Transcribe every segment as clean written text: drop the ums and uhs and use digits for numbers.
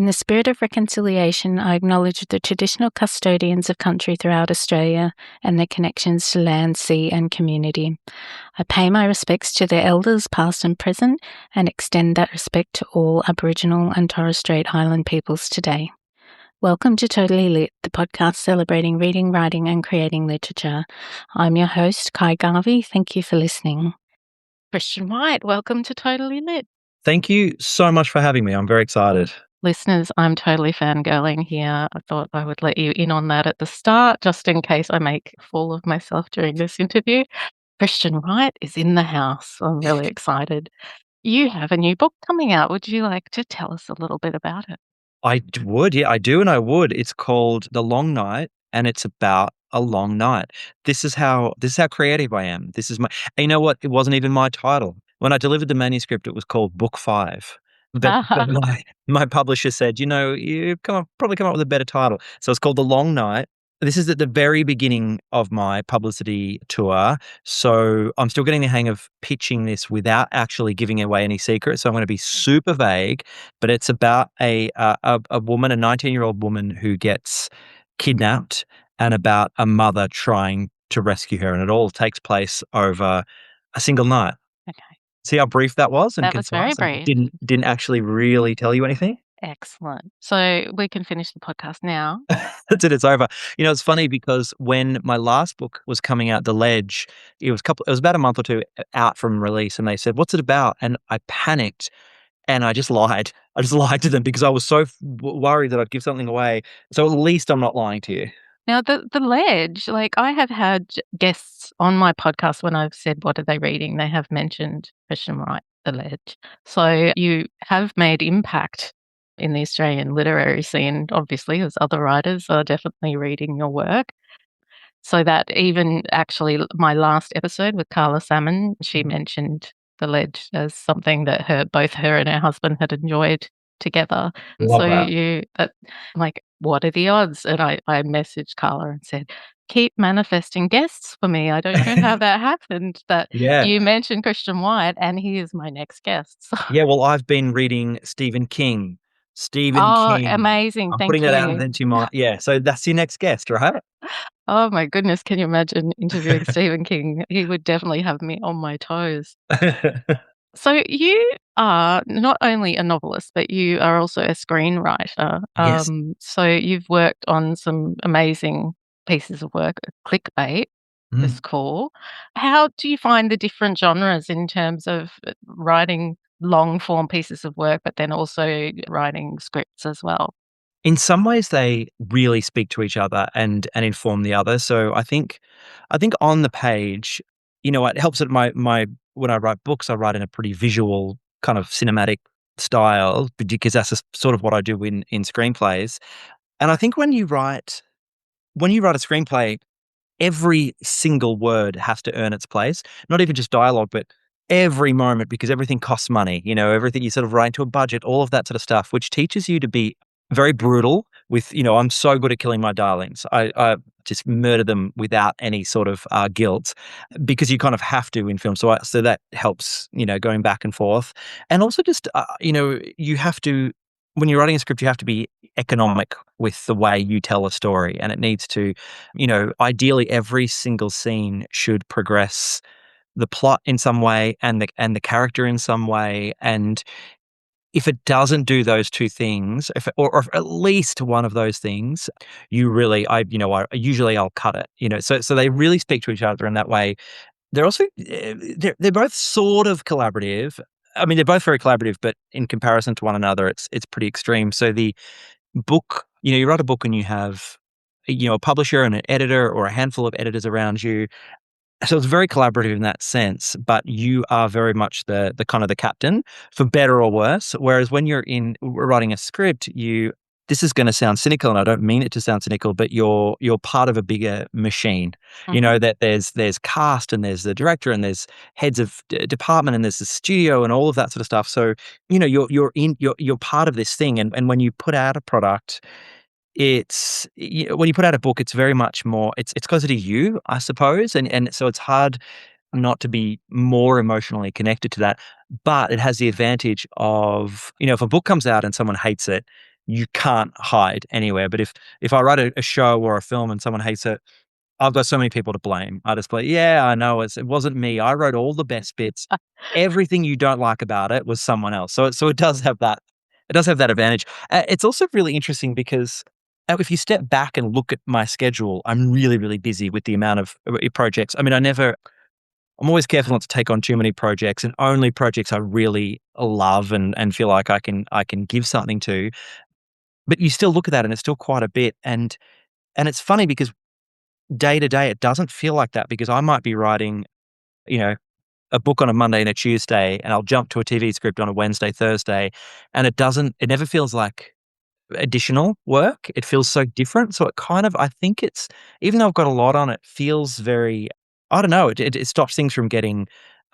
In the spirit of reconciliation, I acknowledge the traditional custodians of country throughout Australia and their connections to land, sea and community. I pay my respects to their elders, past and present, and extend that respect to all Aboriginal and Torres Strait Island peoples today. Welcome to Totally Lit, the podcast celebrating reading, writing and creating literature. I'm your host, Ky Garvey. Thank you for listening. Christian White, welcome to Totally Lit. Thank you so much for having me. I'm very excited. Listeners, I'm totally fangirling here. I thought I would let you in on that at the start, just in case I make a fool of myself during this interview. Christian White is in the house. I'm really excited. You have a new book coming out. Would you like to tell us a little bit about it? I would, yeah, I do, and I would. It's called The Long Night, and it's about a long night. This is how creative I am. This is my. And you know what? It wasn't even my title. When I delivered the manuscript, it was called Book 5. But my publisher said, you probably come up with a better title. So it's called The Long Night. This is at the very beginning of my publicity tour. So I'm still getting the hang of pitching this without actually giving away any secrets. So I'm going to be super vague, but it's about a woman, a 19-year-old woman who gets kidnapped, and about a mother trying to rescue her. And it all takes place over a single night. Okay. See how brief that was? And that was very brief. Didn't actually really tell you anything. Excellent. So we can finish the podcast now. That's it. It's over. It's funny because when my last book was coming out, The Ledge, it was about a month or two out from release, and they said, "What's it about?" And I panicked, and I just lied. I just lied to them because I was so worried that I'd give something away. So at least I'm not lying to you. Now, the Ledge, I have had guests on my podcast when I've said, what are they reading? They have mentioned Christian White, The Ledge. So you have made impact in the Australian literary scene, obviously, as other writers are definitely reading your work. So that even actually my last episode with Carla Salmon, she mentioned The Ledge as something that both her and her husband had enjoyed together. Love so that. what are the odds? And I messaged Carla and said, keep manifesting guests for me. I don't know how that happened, that you mentioned Christian White and he is my next guest. So. Yeah, well, I've been reading Stephen King. King. Amazing. I'm Thank putting you. that out into my, so that's your next guest, right? Oh my goodness, can you imagine interviewing Stephen King? He would definitely have me on my toes. So you are not only a novelist, but you are also a screenwriter. Yes. So you've worked on some amazing pieces of work, clickbait, it's cool. How do you find the different genres in terms of writing long form pieces of work, but then also writing scripts as well? In some ways, they really speak to each other and inform the other. So I think on the page, it helps that my when I write books, I write in a pretty visual kind of cinematic style because that's sort of what I do in screenplays. And I think when you write a screenplay, every single word has to earn its place. Not even just dialogue, but every moment, because everything costs money. Everything you sort of write to a budget, all of that sort of stuff, which teaches you to be very brutal with, I'm so good at killing my darlings. I just murder them without any sort of guilt because you kind of have to in film. So that helps, going back and forth. And also just, you have to, when you're writing a script, you have to be economic with the way you tell a story. And it needs to, ideally every single scene should progress the plot in some way and the character in some way. And if it doesn't do those two things, or at least one of those things, usually I'll cut it. So they really speak to each other in that way. They're also they're both sort of collaborative. I mean, they're both very collaborative, but in comparison to one another, it's pretty extreme. So the book, you write a book and you have a publisher and an editor or a handful of editors around you. So it's very collaborative in that sense, but you are very much the kind of the captain, for better or worse. Whereas when you're writing a script, this is going to sound cynical, and I don't mean it to sound cynical, but you're part of a bigger machine. Mm-hmm. That there's cast and there's the director and there's heads of department and there's the studio and all of that sort of stuff. So you're part of this thing, and when you put out a product, when you put out a book, it's very much more, it's closer to you, I suppose. And so it's hard not to be more emotionally connected to that. But it has the advantage of, if a book comes out and someone hates it, you can't hide anywhere. But if I write a show or a film and someone hates it, I've got so many people to blame. I just like, yeah, I know it wasn't me. I wrote all the best bits. Everything you don't like about it was someone else. So it does have that. It does have that advantage. It's also really interesting because if you step back and look at my schedule, I'm really, really busy with the amount of projects. I mean, I'm always careful not to take on too many projects, and only projects I really love and feel like I can give something to. But you still look at that, and it's still quite a bit. And it's funny because day to day, it doesn't feel like that because I might be writing, you know, a book on a Monday and a Tuesday, and I'll jump to a TV script on a Wednesday, Thursday, and it never feels like additional work. It feels so different. So it kind of, I think it's, even though I've got a lot on, it feels very, I don't know, it stops things from getting,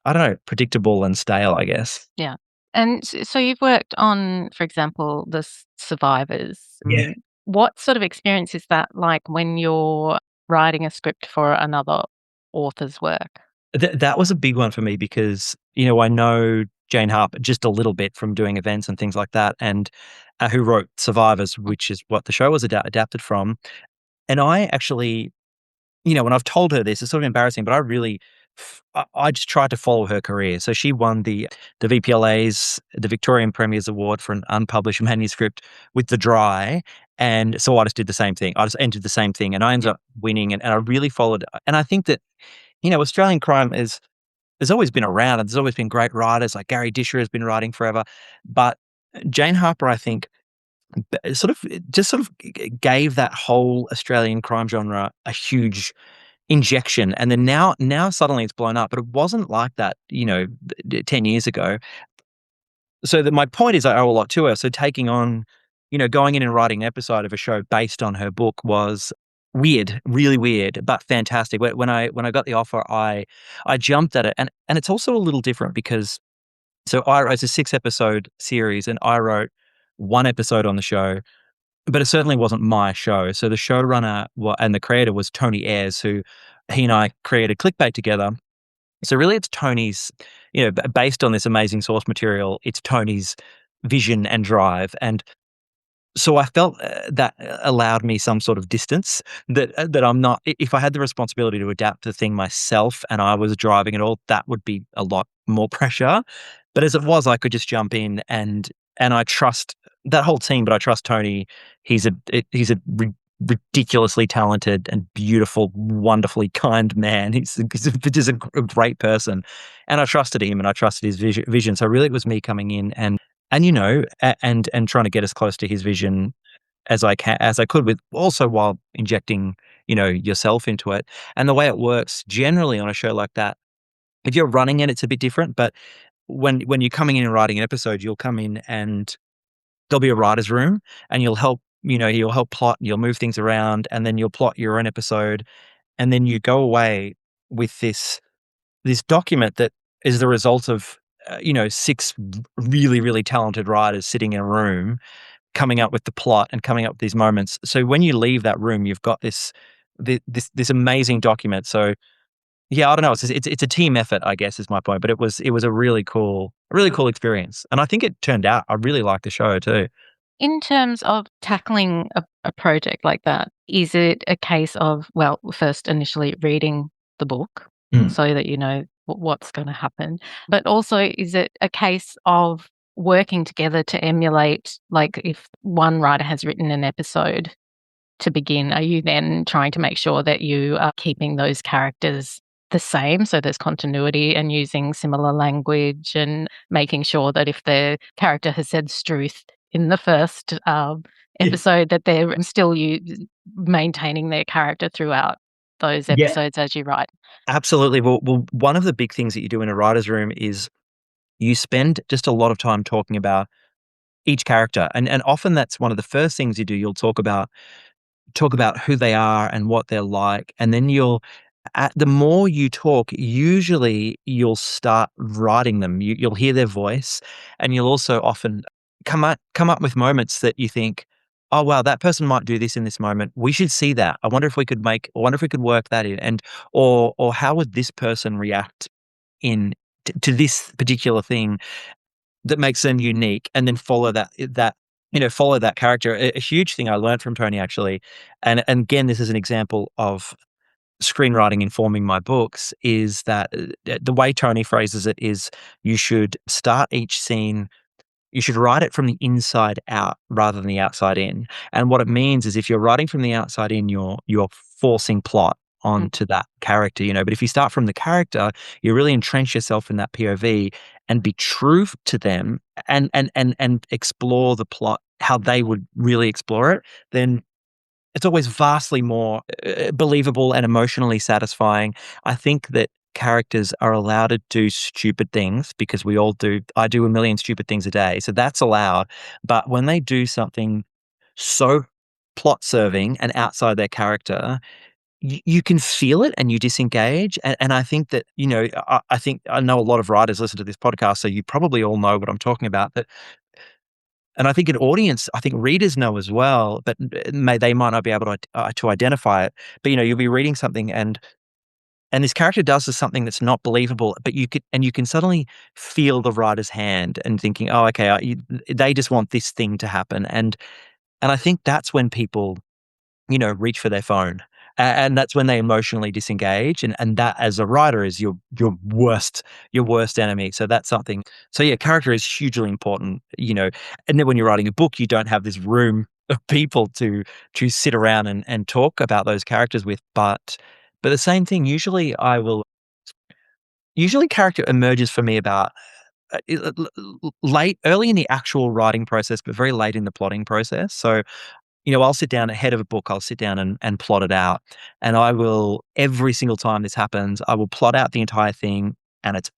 I don't know, predictable and stale, I guess. Yeah. And so you've worked on, for example, the survivors. Yeah. What sort of experience is that like when you're writing a script for another author's work? That was a big one for me because, I know Jane Harper just a little bit from doing events and things like that, and who wrote Survivors, which is what the show was adapted from. And I actually, when I've told her this, it's sort of embarrassing, but I really, I just tried to follow her career. So she won the VPLA's, the Victorian Premier's Award for an unpublished manuscript with The Dry. And so I just did the same thing. I just entered the same thing and I ended up winning, and I really followed. And I think that, Australian crime has always been around, and there's always been great writers like Gary Disher has been writing forever. But Jane Harper, I think, gave that whole Australian crime genre a huge injection, and then now suddenly it's blown up. But it wasn't like that, 10 years ago. So that my point is I owe a lot to her. So taking on, going in and writing an episode of a show based on her book was weird, really weird, but fantastic. When I got the offer, I jumped at it, and it's also a little different because it's a 6-episode series, and I wrote one episode on the show, but it certainly wasn't my show. So the showrunner and the creator was Tony Ayres, who he and I created Clickbait together. So really, it's Tony's, based on this amazing source material, it's Tony's vision and drive. And so I felt that allowed me some sort of distance that I'm not. If I had the responsibility to adapt the thing myself and I was driving it all, that would be a lot more pressure. But as it was, I could just jump in and I trust that whole team. But I trust Tony. He's a ridiculously talented and beautiful, wonderfully kind man. He's a great person, and I trusted him and I trusted his vision. So really, it was me coming in and trying to get as close to his vision as I could, with also while injecting, yourself into it. And the way it works generally on a show like that, if you're running it, it's a bit different. But when you're coming in and writing an episode, you'll come in and there'll be a writer's room, and you'll help plot, you'll move things around, and then you'll plot your own episode. And then you go away with this document that is the result of, 6 really, really talented writers sitting in a room, coming up with the plot and coming up with these moments. So when you leave that room, you've got this amazing document. So yeah, I don't know. It's a team effort, I guess, is my point. But it was a really cool experience, and I think it turned out. I really liked the show too. In terms of tackling a project like that, is it a case of, well, first initially reading the book Mm. so that you know what's going to happen, but also is it a case of working together to emulate, like if one writer has written an episode to begin, are you then trying to make sure that you are keeping those characters the same, so there's continuity, and using similar language and making sure that if the character has said struth in the first Yeah. episode, that they're still maintaining their character throughout those Yeah, episodes as you write? absolutely. Well, one of the big things that you do in a writer's room is you spend just a lot of time talking about each character, and often that's one of the first things you do. You'll talk about who they are and what they're like, and then the more you talk, usually you'll start writing them. You'll hear their voice, and you'll also often come up with moments that you think, "Oh wow, that person might do this in this moment. We should see that. I wonder if we could work that in, and or how would this person react in to this particular thing that makes them unique," and then follow that. follow that character. A huge thing I learned from Tony, actually, and again, this is an example of screenwriting informing my books, is that the way Tony phrases it is you should start each scene, you should write it from the inside out rather than the outside in. And what it means is if you're writing from the outside in, you're forcing plot Mm. onto that character, but if you start from the character, you really entrench yourself in that POV and be true to them, and explore the plot how they would really explore it, then it's always vastly more believable and emotionally satisfying. I think that characters are allowed to do stupid things because we all do. I do a million stupid things a day, so that's allowed. But when they do something so plot serving and outside their character, you can feel it and you disengage. And I think that, I think I know a lot of writers listen to this podcast, so you probably all know what I'm talking about. And I think an audience, I think readers know as well, but they might not be able to identify it. But you'll be reading something, and this character does something that's not believable, but you can suddenly feel the writer's hand and thinking, oh, okay, they just want this thing to happen, and I think that's when people reach for their phone. And that's when they emotionally disengage, and that as a writer is your worst enemy. So that's something. So yeah, character is hugely important, and then when you're writing a book, you don't have this room of people to sit around and talk about those characters with. But the same thing, usually character emerges for me about late early in the actual writing process, but very late in the plotting process. So I'll sit down ahead of a book, I'll sit down and plot it out. And I will, every single time this happens, I will plot out the entire thing, and it's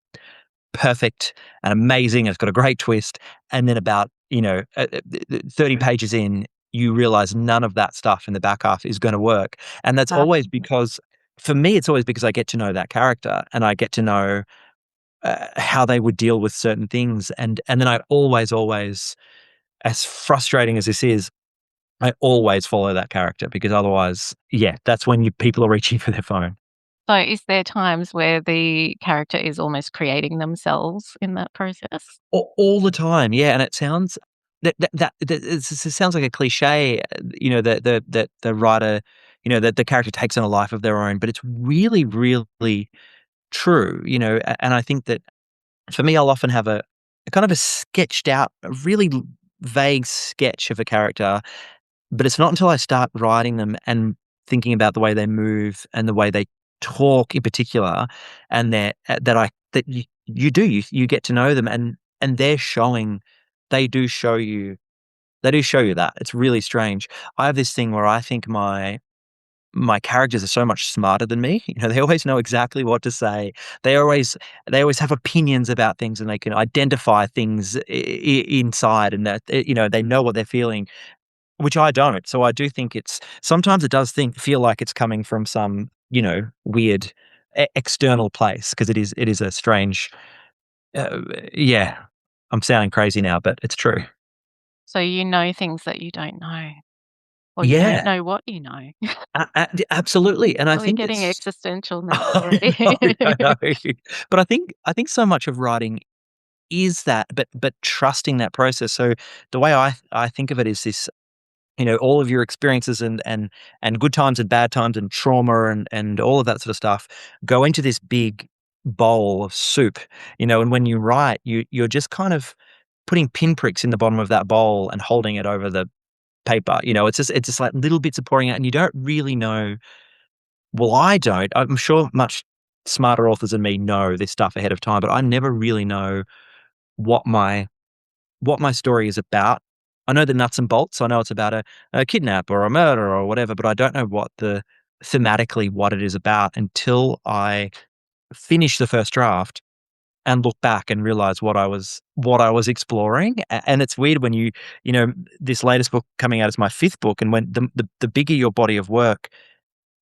perfect and amazing. It's got a great twist. And then about, 30 pages in, you realize none of that stuff in the back half is going to work. And that's Uh, always because, for me, it's always because I get to know that character and I get to know how they would deal with certain things. And then I always, as frustrating as this is, I always follow that character because otherwise, yeah, that's when people are reaching for their phone. so is there times where the character is almost creating themselves in that process? All the time, yeah, and it sounds it sounds like a cliche, that the writer, that the character takes on a life of their own, but it's really, really true, and I think that for me, I'll often have a kind of a sketched out, a really vague sketch of a character. But it's not until I start writing them and thinking about the way they move and the way they talk in particular, and that you get to know them, and they do show you that. It's really strange. I have this thing where I think my characters are so much smarter than me. They always know exactly what to say. They always they always have opinions about things, and they can identify things inside, and that they know what they're feeling, which I don't. So I do think sometimes it does feel like it's coming from some, weird external place, because it is a strange, uh, yeah. I'm sounding crazy now, but it's true. So you know things that you don't know, or you don't Yeah, know what you know. absolutely. And I Are we think getting it's, existential now I already? know, I know. But I think so much of writing is that, but trusting that process. So the way I think of it is this, all of your experiences and good times and bad times and trauma and all of that sort of stuff go into this big bowl of soup, and when you write, you're just kind of putting pinpricks in the bottom of that bowl and holding it over the paper. It's just like little bits of pouring out, and you don't really know. Well, I don't. I'm sure much smarter authors than me know this stuff ahead of time, but I never really know what my story is about. I know the nuts and bolts. I know it's about a kidnap or a murder or whatever, but I don't know thematically what it is about until I finish the first draft and look back and realize what I was exploring. And it's weird when this latest book coming out is my fifth book, and when the bigger your body of work,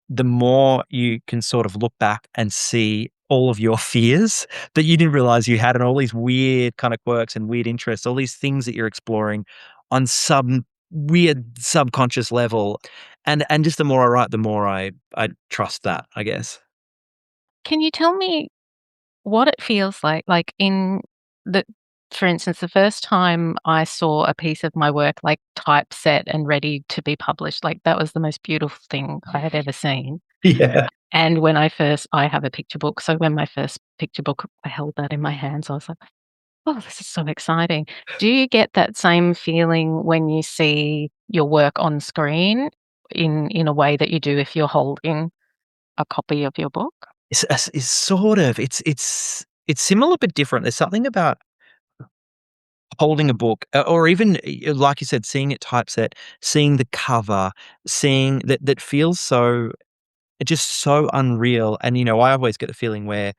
the more you can sort of look back and see all of your fears that you didn't realize you had, and all these weird kind of quirks and weird interests, all these things that you're exploring on some weird subconscious level. And just the more I write, the more I trust that, I guess. Can you tell me what it feels like in the for instance, the first time I saw a piece of my work like typeset and ready to be published, like that was the most beautiful thing I had ever seen. Yeah. And when I have a picture book, so when my first picture book, I held that in my hands, I was like, "Oh, this is so exciting." Do you get that same feeling when you see your work on screen in a way that you do if you're holding a copy of your book? It's sort of it's similar but different. There's something about holding a book, or even, like you said, seeing it typeset, seeing the cover, seeing that feels so just so unreal. And, I always get the feeling where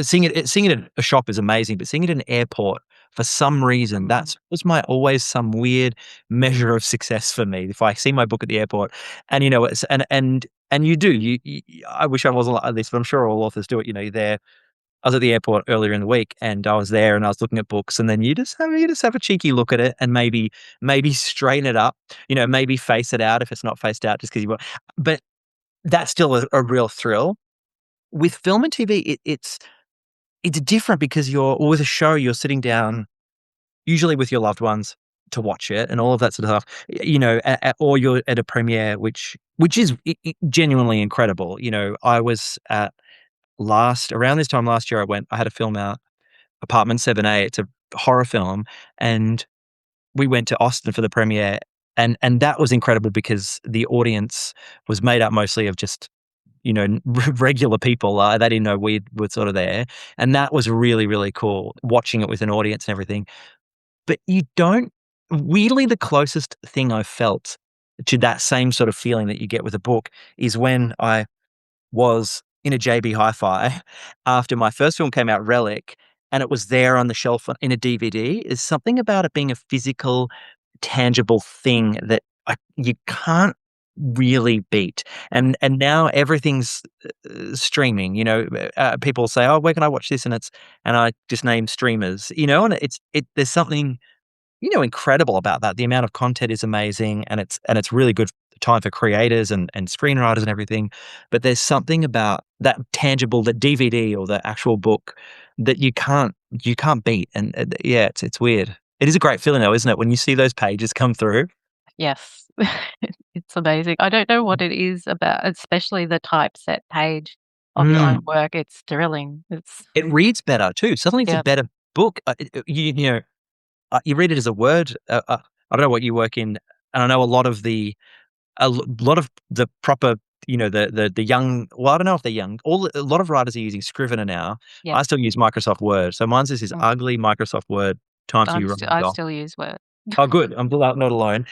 seeing it at a shop is amazing, but seeing it in an airport, for some reason, Mm. that's was my always some weird measure of success for me. If I see my book at the airport and, it's and you do, I wish I wasn't like this, but I'm sure all authors do it. You're there. I was at the airport earlier in the week, and I was there, and I was looking at books, and then you just have a cheeky look at it, and maybe straighten it up, maybe face it out if it's not faced out, just because you want. But that's still a real thrill. With film and TV, it's different because or with a show, you're sitting down, usually with your loved ones, to watch it and all of that sort of stuff, or you're at a premiere, which is genuinely incredible. I was at around this time last year, I had a film out, Apartment 7A. It's a horror film, and we went to Austin for the premiere, and that was incredible because the audience was made up mostly of just, regular people. They didn't know we were sort of there, and that was really, really cool watching it with an audience and everything. But you don't weirdly, the closest thing I've felt to that same sort of feeling that you get with a book is when I was in a JB Hi-Fi after my first film came out, Relic, and it was there on the shelf in a DVD. Is something about it being a physical, tangible thing that you can't really beat. And now everything's streaming. People say, "Oh, where can I watch this?" And I just name streamers. And there's something incredible about that. The amount of content is amazing, and it's really good time for creators and screenwriters and everything. But there's something about that tangible, that DVD or the actual book that you can't beat. And yeah, it's weird. It is a great feeling though, isn't it, when you see those pages come through? Yes. It's amazing. I don't know what it is about, especially the typeset page of your own Mm. work. It's thrilling. It's It reads better too. Suddenly, it's a yeah, better book. You read it as a word. I don't know what you work in, and I know a lot of the proper, the young, well, I don't know if they're young. A lot of writers are using Scrivener now. yeah. I still use Microsoft Word. So mine's just this Mm. ugly Microsoft Word Times New Roman I doc. still use Word. Oh, good. I'm not alone.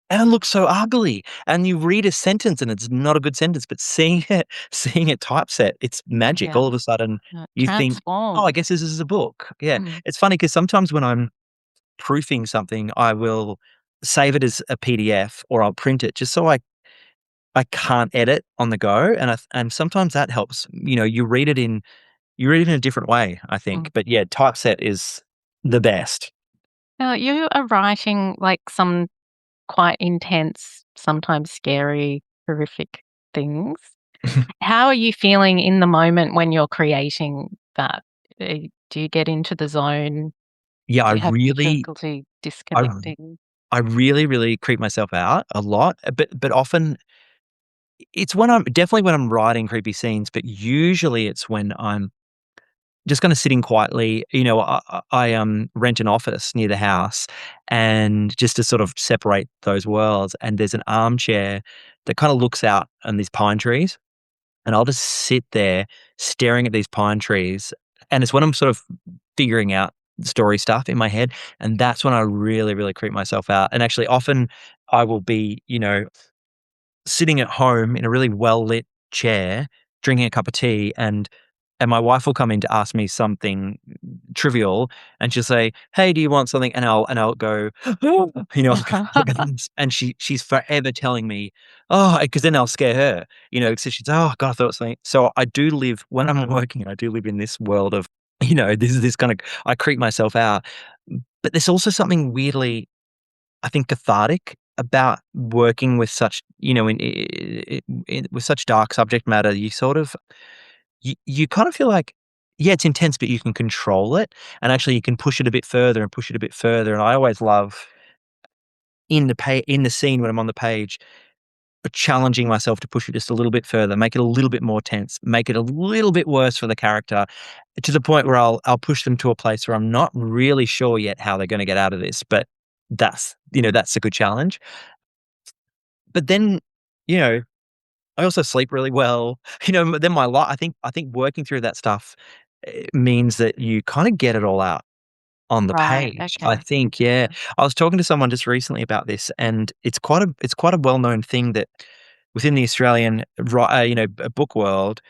And it looks so ugly. And you read a sentence and it's not a good sentence, but seeing it typeset, it's magic. Yeah. All of a sudden you think, "Oh, Transform. I guess this is a book." Yeah. Mm. It's funny because sometimes when I'm proofing something, I will save it as a PDF or I'll print it just so I can't edit on the go, and sometimes that helps. You read it in a different way, I Mm. think. But yeah, typeset is the best. Now, you are writing like some quite intense, sometimes scary, horrific things. How are you feeling in the moment when you're creating that? Do you get into the zone? Yeah, Do you have difficulty I disconnecting? I really, really creep myself out a lot, but often it's definitely when I'm writing creepy scenes, but usually it's when I'm just kinda sitting quietly. I rent an office near the house, and just to sort of separate those worlds, and there's an armchair that kinda looks out on these pine trees, and I'll just sit there staring at these pine trees, and it's when I'm sort of figuring out story stuff in my head, and that's when I really, really creep myself out. And actually often I will be, sitting at home in a really well-lit chair, drinking a cup of tea, and my wife will come in to ask me something trivial, and she'll say, "Hey, do you want something?" And I'll go, and she's forever telling me, "Oh," because then I'll scare her, so she's, "Oh god, I thought something." So I do live when I'm working, I do live in this world of, this kind of, I creep myself out. But there's also something weirdly, I think, cathartic about working with such, with such dark subject matter. You kind of feel like yeah, it's intense, but you can control it, and actually you can push it a bit further and push it a bit further, and I always love in the scene when I'm on the page, challenging myself to push it just a little bit further, make it a little bit more tense, make it a little bit worse for the character, to the point where I'll push them to a place where I'm not really sure yet how they're gonna get out of this, but that's a good challenge. But then, you know, I also sleep really well. Then I think working through that stuff, means that you kinda get it all out on the Right. page. I Okay. think, yeah. I was talking to someone just recently about this, and it's quite a well-known thing that within the Australian book world,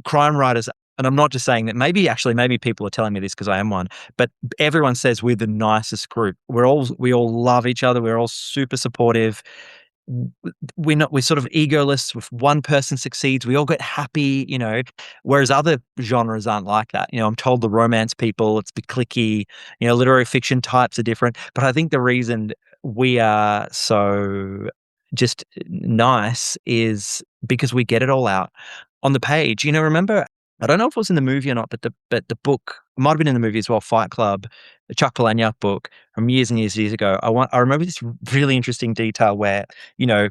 crime writers, and I'm not just saying that, maybe people are telling me this because I am one, but everyone says we're the nicest group. We all love each other, we're all super supportive. We're sort of egoless. If one person succeeds, we all get happy, whereas other genres aren't like that. I'm told the romance people, it's a bit clicky, literary fiction types are different. But I think the reason we are so just nice is because we get it all out on the page. Remember, I don't know if it was in the movie or not, but the book, it might have been in the movie as well, Fight Club, the Chuck Palahniuk book from years and years ago. I remember this really interesting detail where, you know,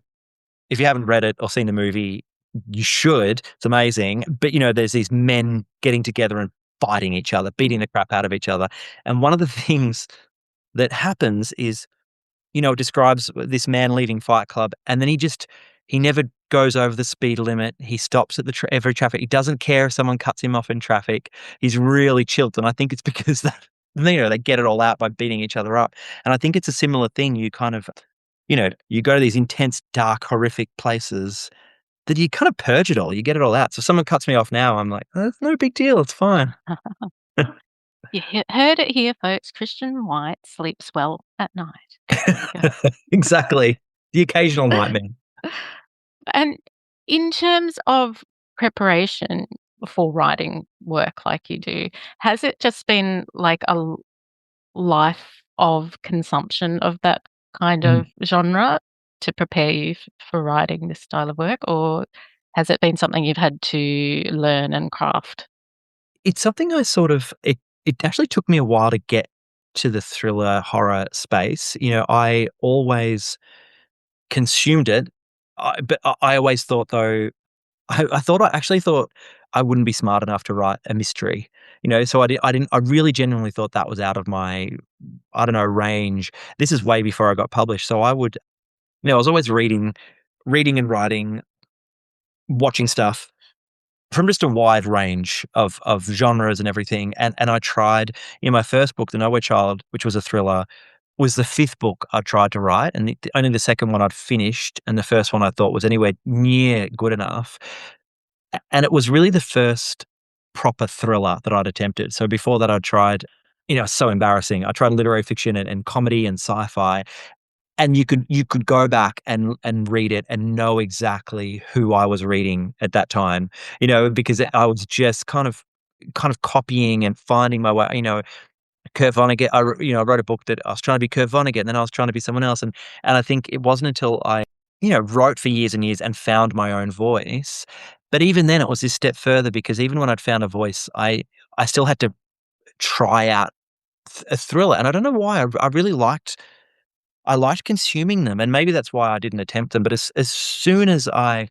if you haven't read it or seen the movie, you should. It's amazing. But, there's these men getting together and fighting each other, beating the crap out of each other. And one of the things that happens is, it describes this man leaving Fight Club, and then he never goes over the speed limit. He stops at every traffic. He doesn't care if someone cuts him off in traffic. He's really chilled, and I think it's because that they get it all out by beating each other up. And I think it's a similar thing. You kind of, you go to these intense, dark, horrific places that you kind of purge it all. You get it all out. So if someone cuts me off now, I'm like, oh, it's no big deal. It's fine. Heard it here, folks. Christian White sleeps well at night. There you go. Exactly. The occasional nightmare. And in terms of preparation for writing work like you do, has it just been like a life of consumption of that kind Mm. of genre to prepare you for writing this style of work, or has it been something you've had to learn and craft? It's something it actually took me a while to get to the thriller horror space. I always consumed it, but I always thought though I actually thought I wouldn't be smart enough to write a mystery. So I really genuinely thought that was out of my, I don't know, range. This is way before I got published. So I was always reading and writing, watching stuff from just a wide range of genres and everything. And I tried, my first book, The Nowhere Child, which was a thriller, was the fifth book I tried to write, and only the second one I'd finished, and the first one I thought was anywhere near good enough. And it was really the first proper thriller that I'd attempted. So before that, I'd tried, so embarrassing. I tried literary fiction and comedy and sci-fi, and you could go back and read it and know exactly who I was reading at that time, because I was just kind of copying and finding my way. Kurt Vonnegut. I wrote a book that I was trying to be Kurt Vonnegut, and then I was trying to be someone else, and I think it wasn't until I, wrote for years and years and found my own voice. But even then, it was this step further, because even when I'd found a voice, I still had to try out a thriller, and I don't know why. I liked consuming them, and maybe that's why I didn't attempt them. But as soon as I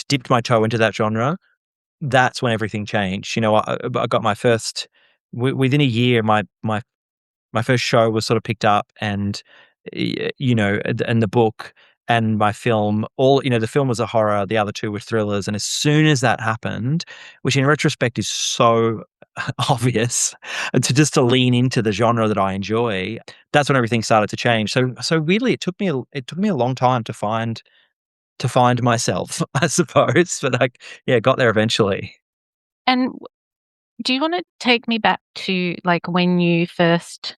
dipped my toe into that genre, that's when everything changed. I got my first within a year. My first show was sort of picked up, and and the book and my film, all, the film was a horror, the other two were thrillers. And as soon as that happened, which in retrospect is so obvious, to lean into the genre that I enjoy, that's when everything started to change. So weirdly, it took me a long time to find myself, I suppose, but yeah, got there eventually. And do you want to take me back to like when you first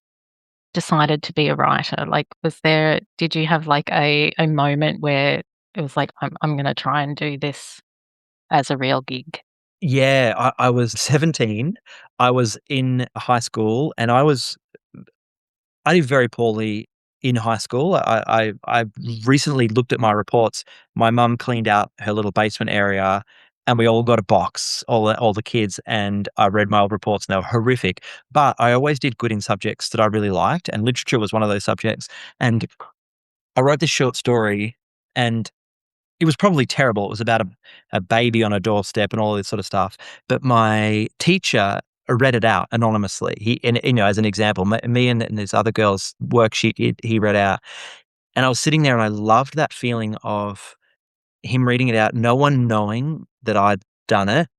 decided to be a writer? Like, did you have like a moment where it was like, I'm going to try and do this as a real gig? Yeah, I was 17. I was in high school, and I did very poorly in high school. I recently looked at my reports. My mum cleaned out her little basement area, and we all got a box, all the kids, and I read my old reports, and they were horrific. But I always did good in subjects that I really liked, and literature was one of those subjects. And I wrote this short story, and it was probably terrible. It was about a baby on a doorstep and all this sort of stuff. But my teacher read it out anonymously. And as an example, me and this other girl's worksheet, he read out, and I was sitting there, and I loved that feeling of him reading it out, no one knowing that I'd done it,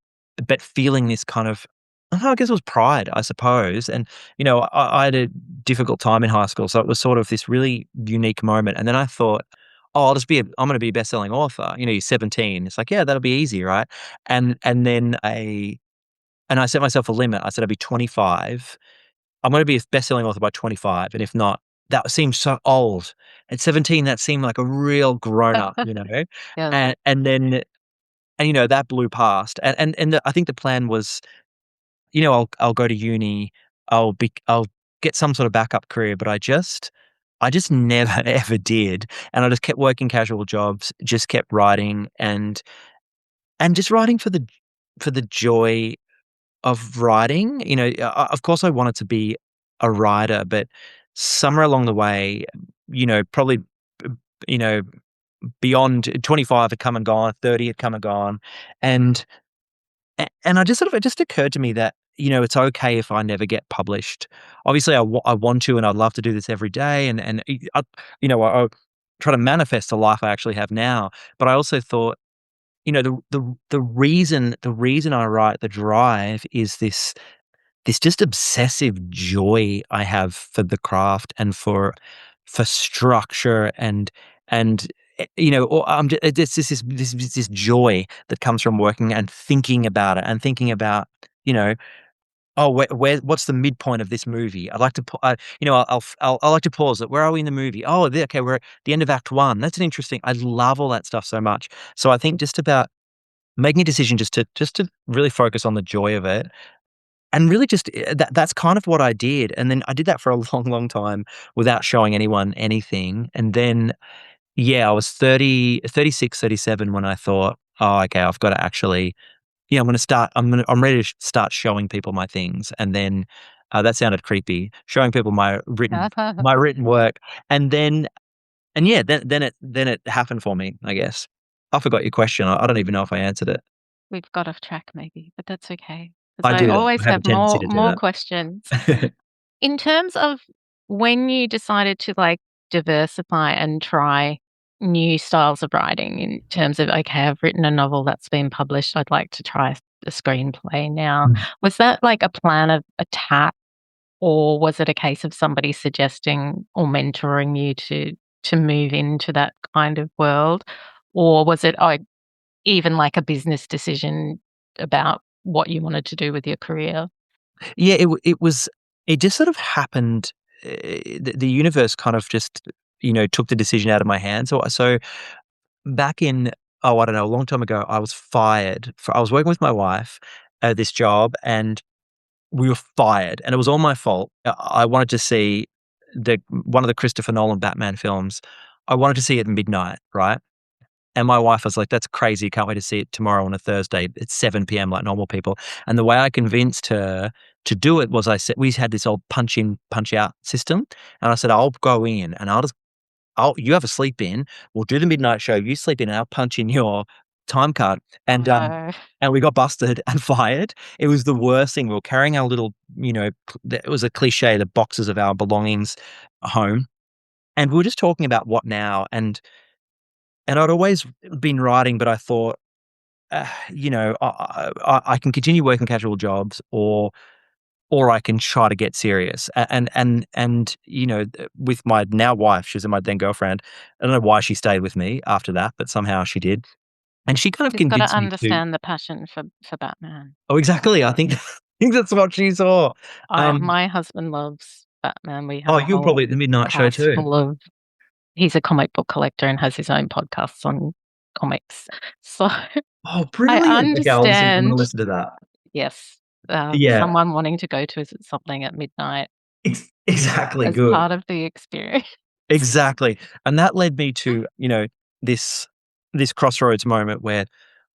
but feeling this kind of, I don't know, I guess it was pride, I suppose. And, I had a difficult time in high school, so it was sort of this really unique moment. And then I thought, oh, I'm going to be a best-selling author. You're 17. It's like, yeah, that'll be easy, right? And then I set myself a limit. I said I'd be 25. I'm going to be a best-selling author by 25, and if not, that seems so old. At 17, that seemed like a real grown up, Yeah. and that blew past. I think the plan was, I'll go to uni, I'll get some sort of backup career, but I just never ever did, and I just kept working casual jobs, just kept writing, and just writing for the joy of writing. Of course I wanted to be a writer, but somewhere along the way, probably, you know, beyond 25 had come and gone, 30 had come and gone, and and it just occurred to me that, it's okay if I never get published. Obviously, I want to, and I'd love to do this every day, and I try to manifest the life I actually have now. But I also thought, the reason I write, the drive is this just obsessive joy I have for the craft and for structure and or it's just this joy that comes from working and thinking about it and thinking about, you know oh, what's the midpoint of this movie? I'd like to I like to pause it. Where are we in the movie? Oh, okay, we're at the end of act one. That's an interesting. I love all that stuff so much. So I think just about making a decision just to really focus on the joy of it, and really just, that's kind of what I did. And then I did that for a long, long time without showing anyone anything. And then, yeah, I was 30, 36, 37 when I thought, "Oh, okay, I've got to actually, I'm ready to start showing people my things." And then, that sounded creepy, showing people my written work. And then, yeah, then it happened for me, I guess. I forgot your question. I don't even know if I answered it. We've got off track maybe, but that's okay, 'cause I I do that. always I have a have tendency more to do more that. questions. In terms of when you decided to, like, diversify and try new styles of writing in terms of, "Okay, I've written a novel that's been published, I'd like to try a screenplay now." Mm. Was that like a plan of attack, or was it a case of somebody suggesting or mentoring you to move into that kind of world? Or was it, even like a business decision about what you wanted to do with your career? Yeah, it just sort of happened. The universe kind of just, took the decision out of my hands. So back in, oh, I don't know, a long time ago, I was fired. I was working with my wife at this job, and we were fired, and it was all my fault. I wanted to see one of the Christopher Nolan Batman films. I wanted to see it at midnight, right? And my wife was like, "That's crazy. Can't wait to see it tomorrow on a Thursday. It's 7 p.m. like normal people." And the way I convinced her to do it was, I said, we had this old punch in, punch out system. And I said, "I'll go in and you have a sleep in. We'll do the midnight show. You sleep in and I'll punch in your time card." Oh, no. And we got busted and fired. It was the worst thing. We were carrying our little, it was a cliche, the boxes of our belongings home. And we were just talking about what now. And I'd always been writing, but I thought, I can continue working casual jobs, or I can try to get serious. And with my now wife, she was my then girlfriend. I don't know why she stayed with me after that, but somehow she did. And she kind of She's gotta convinced me to. understand the passion for Batman. Oh, exactly. I think I think that's what she saw. Um, My husband loves Batman. We have oh, a you were whole probably at the midnight show house too. full of he's a comic book collector and has his own podcasts on comics. So, Oh, I brilliant. Okay, I'm gonna understand, listen to that. yes, Yeah, someone wanting to go to something at midnight exactly. as Good. part of the experience. Exactly, and that led me to, this this crossroads moment where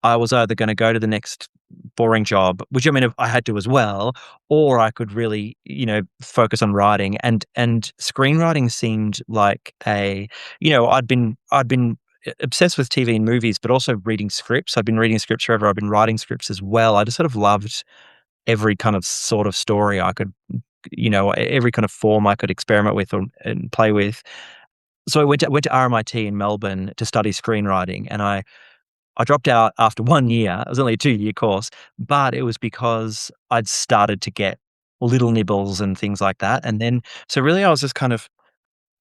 I was either gonna go to the next boring job, which I mean, if I had to as well, or I could really, focus on writing, and screenwriting seemed like I'd been obsessed with TV and movies, but also reading scripts. I've been reading scripts forever. I've been writing scripts as well. I just sort of loved every kind of sort of story I could, every kind of form I could experiment with and play with. So I went to RMIT in Melbourne to study screenwriting, and I dropped out after 1 year. It was only a 2-year course, but it was because I'd started to get little nibbles and things like that, and then so really I was just kind of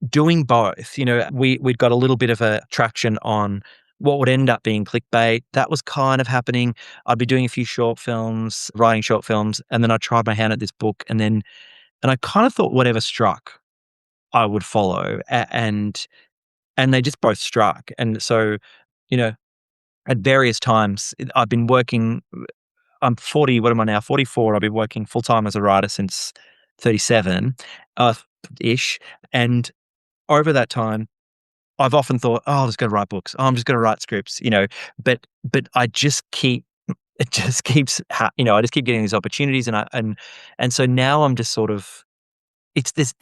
doing both. We'd got a little bit of a traction on what would end up being clickbait. That was kind of happening. I'd be doing a few short films, writing short films, and then I tried my hand at this book, and I kind of thought whatever struck, I would follow, and they just both struck, and so, you know, at various times, I've been working. I'm 40. What am I now? 44. I've been working full time as a writer since 37, ish, and over that time, I've often thought, "Oh, I'm just gonna write books. Oh, I'm just gonna write scripts," but I just keep it just keeps I just keep getting these opportunities, and so now I'm just sort of it's this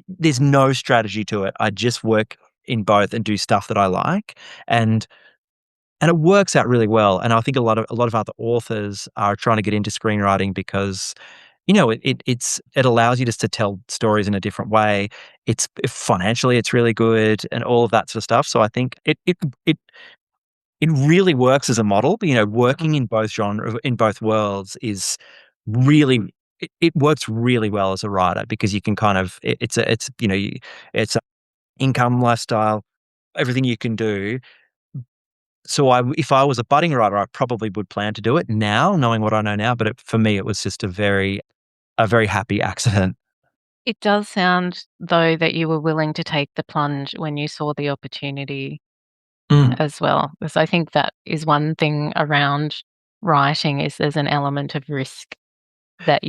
there's no strategy to it. I just work in both and do stuff that I like, and and it works out really well. And I think a lot of other authors are trying to get into screenwriting because it allows you just to tell stories in a different way. It's financially, it's really good and all of that sort of stuff. So I think it really works as a model. Working in both in both worlds is really it works really well as a writer because you can kind of it's a income, lifestyle, everything you can do. So if I was a budding writer, I probably would plan to do it now, knowing what I know now. But for me, it was just a very happy accident. It does sound, though, that you were willing to take the plunge when you saw the opportunity Mm, as well, because I think that is one thing around writing is there's an element of risk that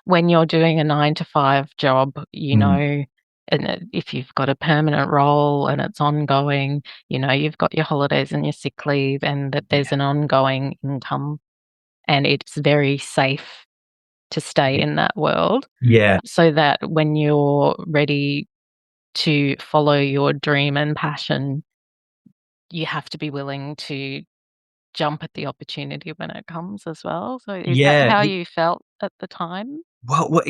when you're doing a 9 to 5 job, mm, and if you've got a permanent role and it's ongoing, you've got your holidays and your sick leave and that there's yeah, an ongoing income, and it's very safe to stay yeah, in that world, yeah, so that when you're ready to follow your dream and passion, you have to be willing to jump at the opportunity when it comes as well. So is that yeah. how you felt at the time? Well,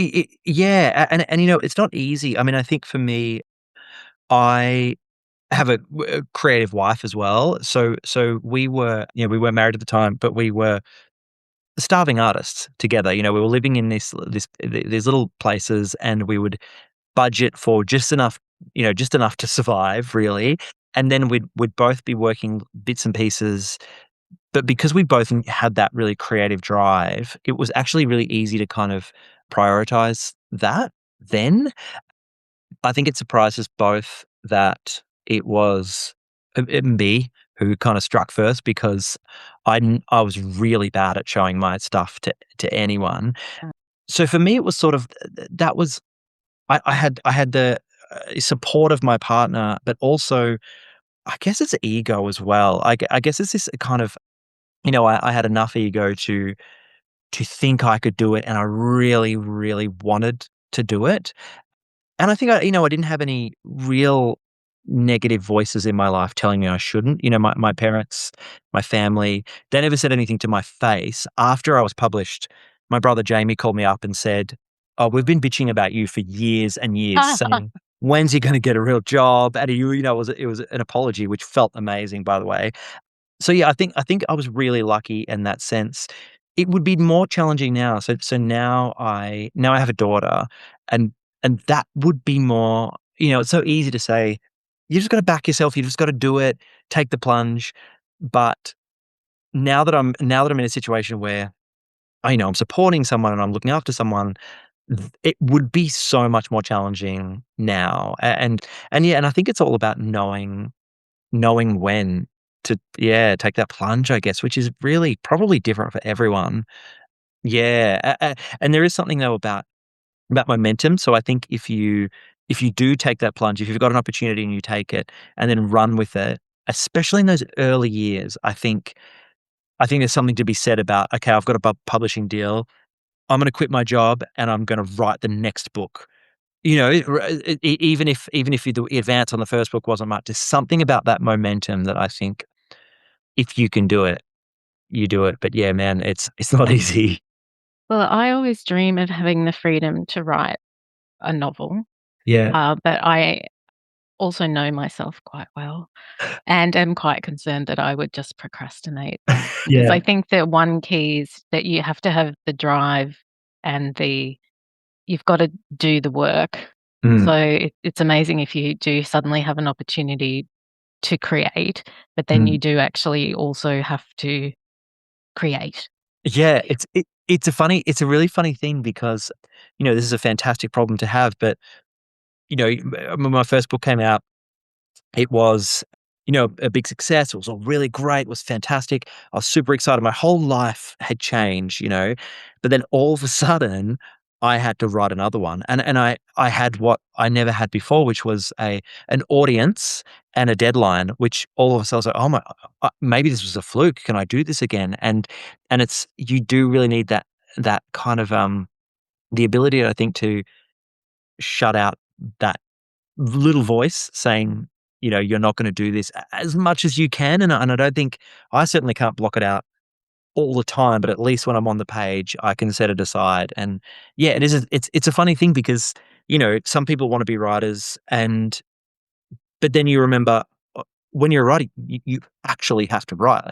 yeah, and it's not easy. I mean, I think for me, I have a creative wife as well. So we were married at the time, but we were starving artists together. We were living in these little places, and we would budget for just enough to survive, really. And then we'd both be working bits and pieces, but because we both had that really creative drive, it was actually really easy to kind of prioritize that then. I think it surprised us both that it was me who kind of struck first because I was really bad at showing my stuff to anyone. So for me, it was sort of that was I had the support of my partner, but also I guess it's ego as well. I guess it's this kind of I had enough ego to think I could do it, and I really, really wanted to do it. And I think I didn't have any real negative voices in my life telling me I shouldn't. My parents, my family, they never said anything to my face. After I was published, my brother Jamie called me up and said, "Oh, we've been bitching about you for years and years, saying, when's he gonna get a real job?" And it was an apology, which felt amazing, by the way. So yeah, I think I was really lucky in that sense. It would be more challenging now. So now I have a daughter, and that would be more. It's so easy to say, you just got to back yourself. You just got to do it, take the plunge. But now that I'm in a situation where I'm supporting someone and I'm looking after someone, it would be so much more challenging now. And yeah, and I think it's all about knowing when to, yeah, take that plunge, I guess, which is really probably different for everyone. Yeah, and there is something though about momentum. So I think if you do take that plunge, if you've got an opportunity and you take it and then run with it, especially in those early years, I think I think there's something to be said about, okay, I've got a publishing deal. I'm going to quit my job and I'm going to write the next book. Even if the advance on the first book wasn't much, there's something about that momentum that I think if you can do it, you do it. But yeah, man, it's not easy. Well, I always dream of having the freedom to write a novel, Yeah. but I also know myself quite well and am quite concerned that I would just procrastinate because Yeah. I think that one key is that you have to have the drive and you've got to do the work. So Mm, it's amazing if you do suddenly have an opportunity to create, but then you mm. do actually also have to create. Yeah, it's a really funny thing because, this is a fantastic problem to have, but, when my first book came out, it was, a big success. It was all really great. It was fantastic. I was super excited. My whole life had changed. But then all of a sudden, I had to write another one, and I had what I never had before, which was an audience and a deadline. Which all of a sudden I was like, oh my, maybe this was a fluke. Can I do this again? And it's you do really need that kind of the ability, I think, to shut out that little voice saying, you're not going to do this as much as you can. And I don't think I certainly can't block it out all the time, but at least when I'm on the page, I can set it aside. And yeah, it's a funny thing because, some people want to be writers but then you remember when you're writing, you actually have to write.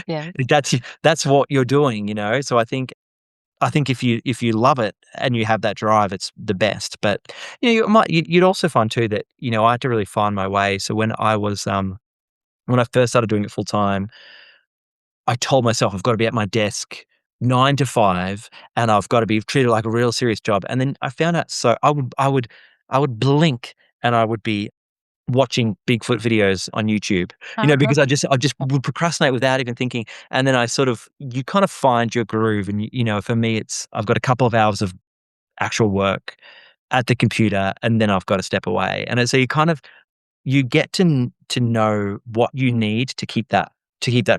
Yeah. That's what you're doing. So I think if you love it and you have that drive, it's the best. But you'd also find too that I had to really find my way. So when I first started doing it full time, I told myself I've got to be at my desk 9 to 5, and I've got to be treated like a real serious job. And then I found out, so I would blink and I would be watching Bigfoot videos on YouTube, because I just would procrastinate without even thinking. And then you kind of find your groove. And, for me, I've got a couple of hours of actual work at the computer and then I've got to step away. And so you get to know what you need to keep that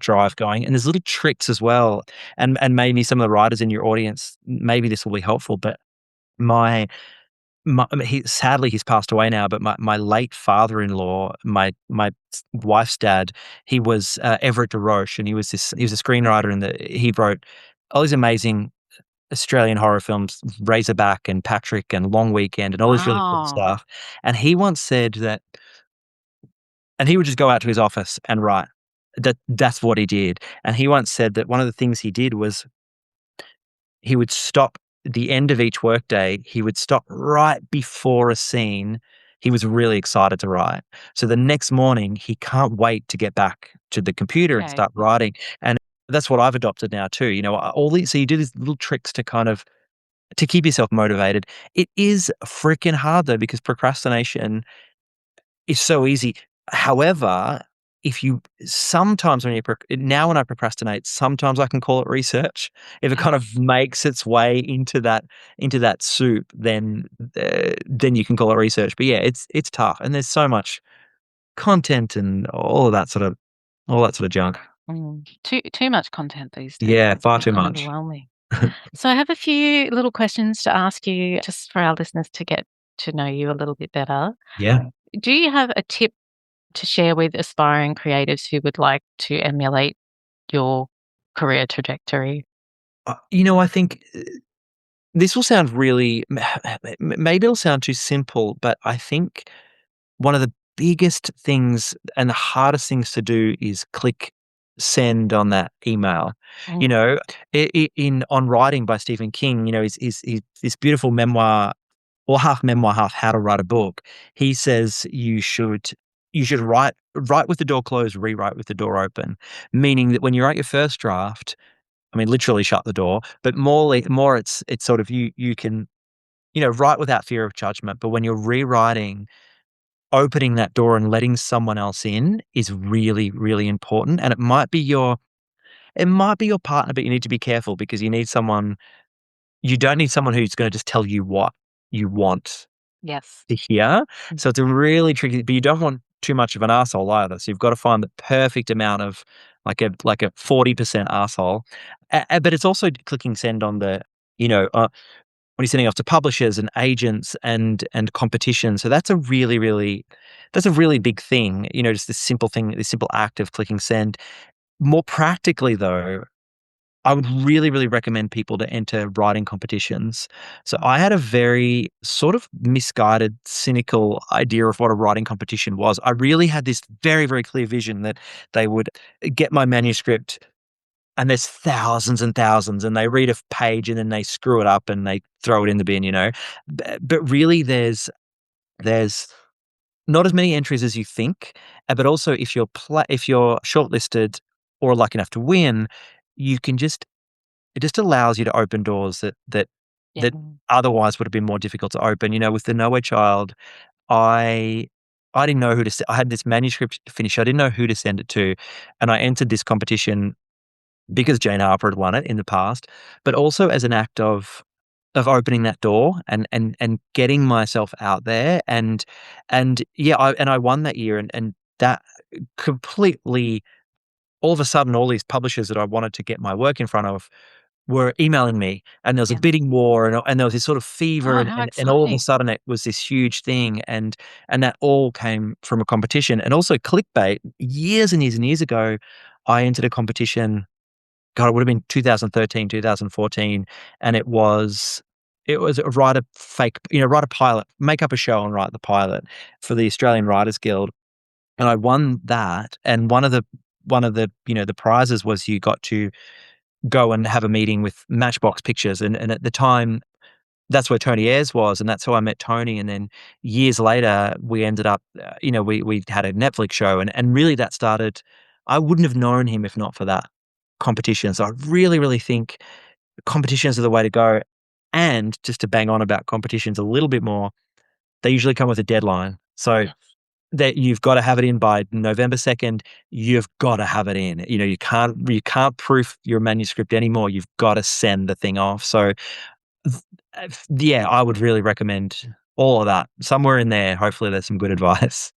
drive going. And there's little tricks as well. And maybe some of the writers in your audience, maybe this will be helpful, but sadly, he's passed away now, but my late father-in-law, my wife's dad, he was Everett DeRoche, and he was a screenwriter, and he wrote all these amazing Australian horror films, Razorback and Patrick and Long Weekend and all this really cool Wow. stuff. And he once said that, and he would just go out to his office and write. That's what he did. And he once said that one of the things he did was he would stop the end of each workday, he would stop right before a scene he was really excited to write. So the next morning, he can't wait to get back to the computer and Okay. start writing. And that's what I've adopted now too. All these, so you do these little tricks to keep yourself motivated. It is freaking hard though, because procrastination is so easy. However, if you sometimes now when I procrastinate, sometimes I can call it research. If it kind of makes its way into that soup, then you can call it research. But yeah, it's tough, and there's so much content and all that sort of junk. Too much content these days. Yeah, far It's too become much. overwhelming. So I have a few little questions to ask you just for our listeners to get to know you a little bit better. Yeah. Do you have a tip to share with aspiring creatives who would like to emulate your career trajectory? I think this will sound really, maybe it'll sound too simple, but I think one of the biggest things and the hardest things to do is click send on that email. You Mm. know, in On Writing by Stephen King, is this beautiful memoir, or half memoir, half how to write a book. He says you should write with the door closed, rewrite with the door open, meaning that when you write your first draft, I mean, literally shut the door, but more it's sort of you can write without fear of judgment. But when you're rewriting, opening that door and letting someone else in is really, really important. And it might be your partner, but you need to be careful because you don't need someone who's going to just tell you what you want Yes. to hear. Mm. So it's a really tricky, but you don't want too much of an asshole either. So you've got to find the perfect amount of like a 40% asshole. But it's also clicking send on the, you know, when you're sending off to publishers and agents and competition. So that's a really big thing, just this simple thing, this simple act of clicking send. More practically though, I would really, really recommend people to enter writing competitions. So I had a very sort of misguided, cynical idea of what a writing competition was. I really had this very, very clear vision that they would get my manuscript, and there's thousands and thousands, and they read a page and then they screw it up and they throw it in the bin. But really, there's not as many entries as you think, but also if you're shortlisted or lucky enough to win, you can just it just allows you to open doors Yeah. that otherwise would have been more difficult to open. With the Nowhere Child, I I didn't know who to I had this manuscript to finish. I didn't know who to send it to, and I entered this competition because Jane Harper had won it in the past, but also as an act of opening that door and getting myself out there. And yeah, I won that year, and that completely, all of a sudden, all these publishers that I wanted to get my work in front of were emailing me, and there was a Yeah. bidding war, and there was this sort of fever, Oh, and how and all of a exciting. sudden it was this huge thing, and that all came from a competition. And also clickbait. Years and years and years ago, I entered a competition. God, it would have been 2013, 2014, and it was a write a pilot, make up a show and write the pilot for the Australian Writers Guild, and I won that. And one of the the prizes was you got to go and have a meeting with Matchbox Pictures, and at the time, that's where Tony Ayres was, and that's how I met Tony. And then years later, we ended up, we had a Netflix show, and really that started. I wouldn't have known him if not for that competition. So I really, really think competitions are the way to go. And just to bang on about competitions a little bit more, they usually come with a deadline. So Yes. that you've got to have it in by November 2nd. You've got to have it in. You can't proof your manuscript anymore. You've got to send the thing off. So yeah, I would really recommend all of that. Somewhere in there, hopefully there's some good advice.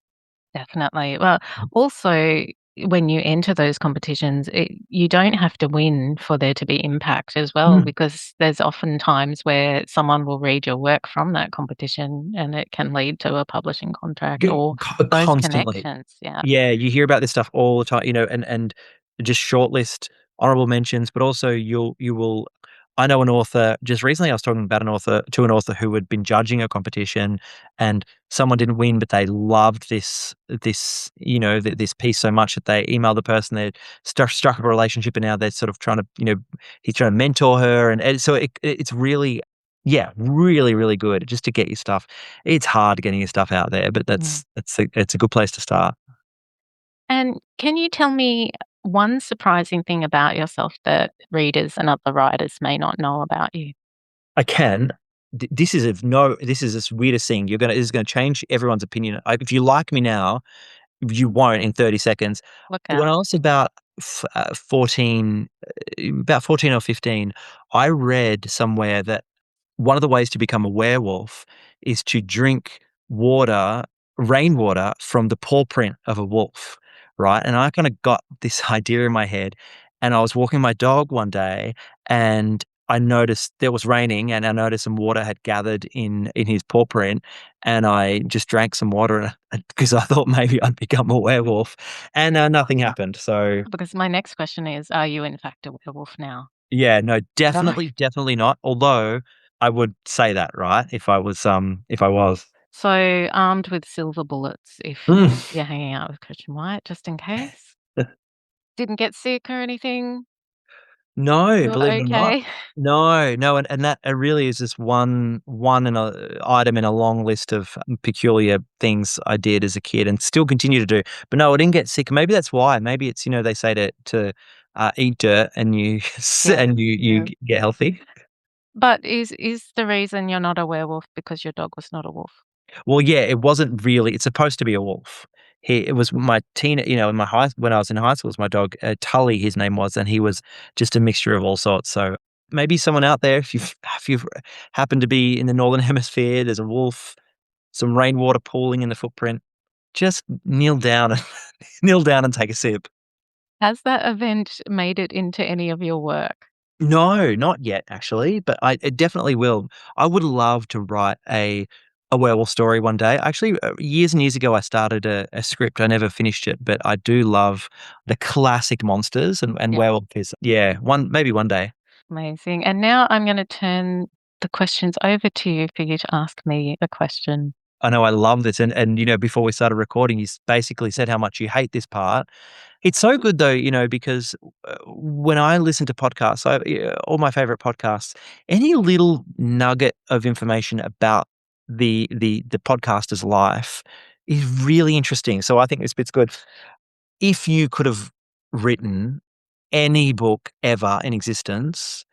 Definitely. Well, also, when you enter those competitions, you don't have to win for there to be impact as well, Mm. because there's often times where someone will read your work from that competition and it can lead to a publishing contract or those Constantly. connections. Yeah. Yeah, you hear about this stuff all the time, and just shortlist honorable mentions, but also you will. I know an author. Just recently, I was talking about an author who had been judging a competition, and someone didn't win, but they loved this piece so much that they emailed the person. They struck up a relationship, and now they're sort of trying to, he's trying to mentor her, and so it's really. Yeah, really, really good just to get your stuff. It's hard getting your stuff out there, but Mm. it's a good place to start. And can you tell me one surprising thing about yourself that readers and other writers may not know about you? I can. This is this weirdest thing. This is gonna change everyone's opinion. If you like me now, you won't in 30 seconds. Look When out. I was about 14, about 14 or 15, I read somewhere that one of the ways to become a werewolf is to drink water, rainwater from the paw print of a wolf, right? And I kind of got this idea in my head, and I was walking my dog one day, and I noticed there was raining, and I noticed some water had gathered in his paw print, and I just drank some water because I thought maybe I'd become a werewolf, and nothing happened. So Because my next question is, are you in fact a werewolf now? yeah, no, No. definitely, definitely not. Although I would say that, right? If I was. So, armed with silver bullets if Mm. you're hanging out with Christian White, just in case? Didn't get sick or anything? No, You're believe it or not. okay? No, no, and that it really is just one in a item in a long list of peculiar things I did as a kid and still continue to do. But no, I didn't get sick. Maybe that's why. Maybe it's, they say to eat dirt and you Yeah, and you yeah. get healthy. But is the reason you're not a werewolf because your dog was not a wolf? Well, yeah, it wasn't really. It's supposed to be a wolf. It was my in my high when I was in high school, it was my dog Tully. His name was, and he was just a mixture of all sorts. So maybe someone out there, if you've happened to be in the northern hemisphere, there's a wolf, some rainwater pooling in the footprint. Just kneel down and kneel down and take a sip. Has that event made it into any of your work? No, not yet actually, but it definitely will. I would love to write a werewolf story one day. Actually, years and years ago, I started a script. I never finished it, but I do love the classic monsters and Yeah, werewolf is yeah, maybe one day. amazing. And now I'm gonna turn the questions over to you for you to ask me a question. I know I love this, and before we started recording, you basically said how much you hate this part. It's so good though, because when I listen to podcasts, all my favorite podcasts, any little nugget of information about the podcaster's life is really interesting. So I think this bit's good. If you could have written any book ever in existence,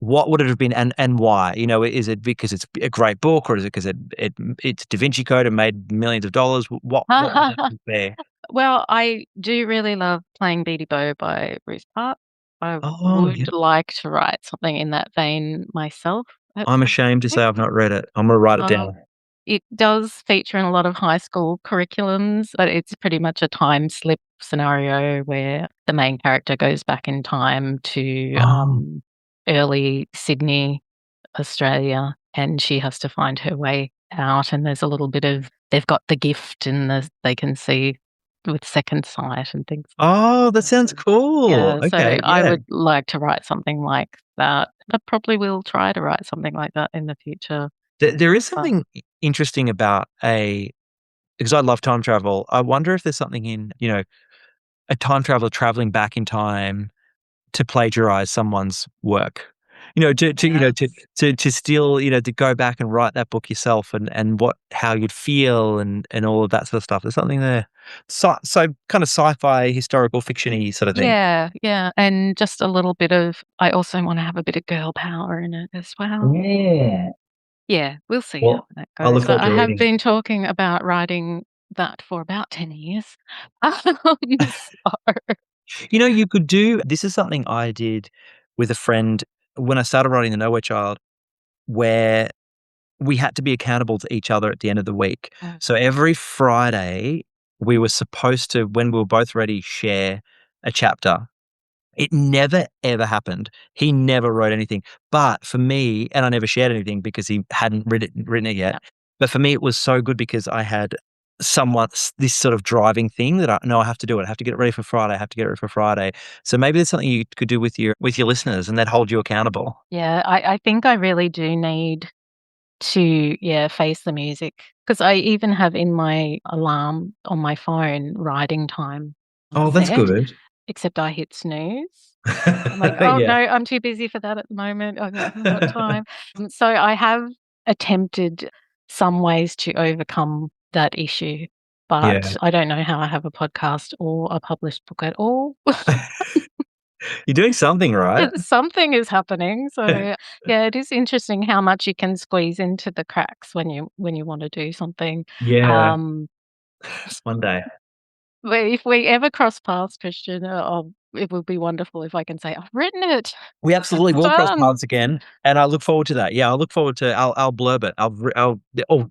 what would it have been and why? Is it because it's a great book, or is it because it's Da Vinci Code and made millions of dollars? What would that be there? Well, I do really love Playing Beatty Bo by Bruce Park. I Oh, would yeah. like to write something in that vein myself at I'm some ashamed to say point. I've not read it. I'm gonna write it Uh, down. it does feature in a lot of high school curriculums, but it's pretty much a time slip scenario where the main character goes back in time to Oh. early Sydney, Australia, and she has to find her way out. And there's a little bit of they've got the gift and they can see with second sight and things like Oh, that that. sounds cool. Yeah, so Okay, I yeah. would like to write something like that. I probably will try to write something like that in the future. There is But something interesting about because I love time travel. I wonder if there's something in, a time traveler traveling back in time to plagiarize someone's work. yes. To still, to go back and write that book yourself and how you'd feel and all of that sort of stuff. There's something there. So kind of sci-fi, historical fiction-y sort of thing. Yeah, yeah, and just a little bit of I also wanna have a bit of girl power in it as well. Yeah. Yeah, we'll see how Well, that I look goes, but forward I to have reading it. been talking about writing that for about 10 years. So You could do this is something I did with a friend when I started writing The Nowhere Child, where we had to be accountable to each other at the end of the week. Mm. So every Friday, we were supposed to, when we were both ready, share a chapter. It never, ever happened. He never wrote anything. But for me, and I never shared anything because he hadn't written it yet. Yeah. But for me, it was so good because I had somewhat this sort of driving thing that I know I have to do it. I have to get it ready for Friday. I have to get it ready for Friday. So maybe there's something you could do with your listeners, and that hold you accountable. Yeah, I think I really do need to, yeah, face the music because I even have in my alarm on my phone writing time Oh, that's set, good. except I hit snooze. I'm like, "Oh, no, Yeah, I'm too busy for that at the moment. I haven't got time." So I have attempted some ways to overcome that issue, yeah. but I don't know how I have a podcast or a published book at all. You're doing something right. Something is happening. So, yeah, it is interesting how much you can squeeze into the cracks when you wanna do something. Yeah, Um, one day. but if we ever cross paths, Christian, it would be wonderful if I can say, "I've written it. We It's absolutely will cross done." paths again, and I look forward to that. Yeah, I look forward to I'll blurb it. I'll oh,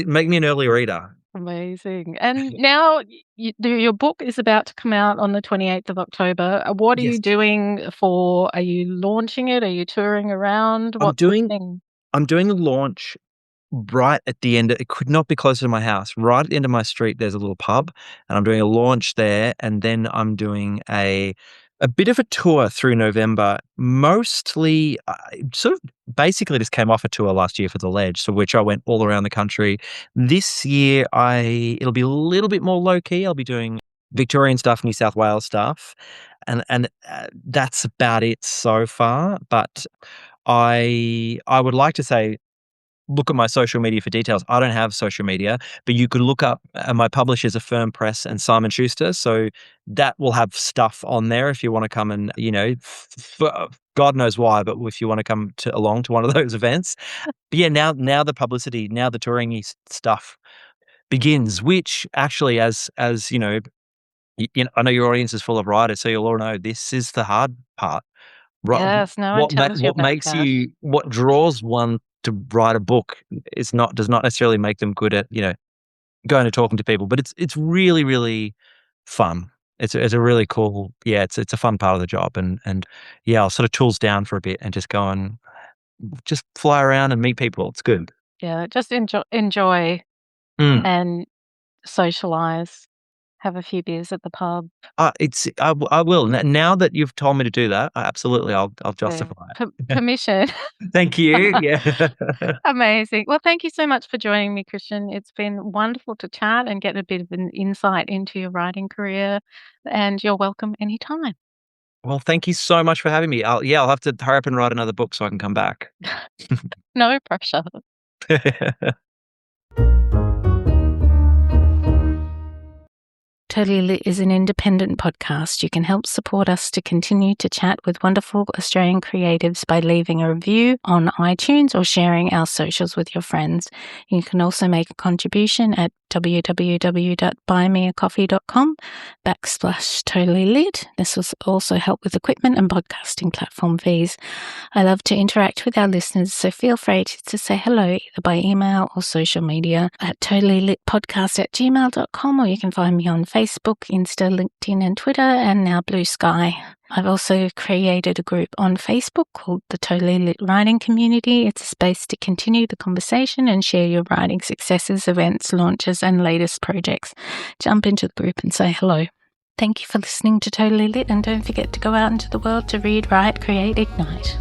make me an early reader. Amazing. And now your book is about to come out on the 28th of October. What are you Yes. doing are you launching it? Are you touring around? I'm What's the doing thing? I'm doing the launch right at the end. It could not be closer to my house. Right at the end of my street, there's a little pub, and I'm doing a launch there, and then I'm doing a bit of a tour through November. Mostly, sort of basically just came off a tour last year for the Ledge, so which I went all around the country. This year, it'll be a little bit more low key. I'll be doing Victorian stuff, New South Wales stuff, and that's about it so far. But I would like to say look at my social media for details. I don't have social media, but you could look up my publishers are Firm Press and Simon Schuster, so that will have stuff on there if you want to come and God knows why, but if you want to come along to one of those events. But yeah, now the publicity, now the touring stuff begins. Which actually, as I know your audience is full of writers, so you'll all know this is the hard part. Ri Yes, no one tells you what about makes that. you what draws one to write a book is not does not necessarily make them good at, going and talking to people, but it's really, really fun. It's a really cool, yeah, it's a fun part of the job, and yeah, I'll sort of tools down for a bit and just go and just fly around and meet people. It's good. Yeah, just enjoy Mm. and socialize, have a few beers at the pub. I will. Now that you've told me to do that, absolutely, I'll Yeah, justify it. permission. Thank you. Yeah. Amazing. Well, thank you so much for joining me, Christian. It's been wonderful to chat and get a bit of an insight into your writing career, and you're welcome anytime. Well, thank you so much for having me. I'll have to hurry up and write another book so I can come back. No pressure. Totally Lit is an independent podcast. You can help support us to continue to chat with wonderful Australian creatives by leaving a review on iTunes or sharing our socials with your friends. You can also make a contribution at www.buymeacoffee.com/totallylit. This will also help with equipment and podcasting platform fees. I love to interact with our listeners, so feel free to say hello either by email or social media at totallylitpodcast@gmail.com, or you can find me on Facebook, Insta, LinkedIn, and Twitter, and now Blue Sky. I've also created a group on Facebook called the Totally Lit Writing Community. It's a space to continue the conversation and share your writing successes, events, launches, and latest projects. Jump into the group and say hello. Thank you for listening to Totally Lit, and don't forget to go out into the world to read, write, create, ignite.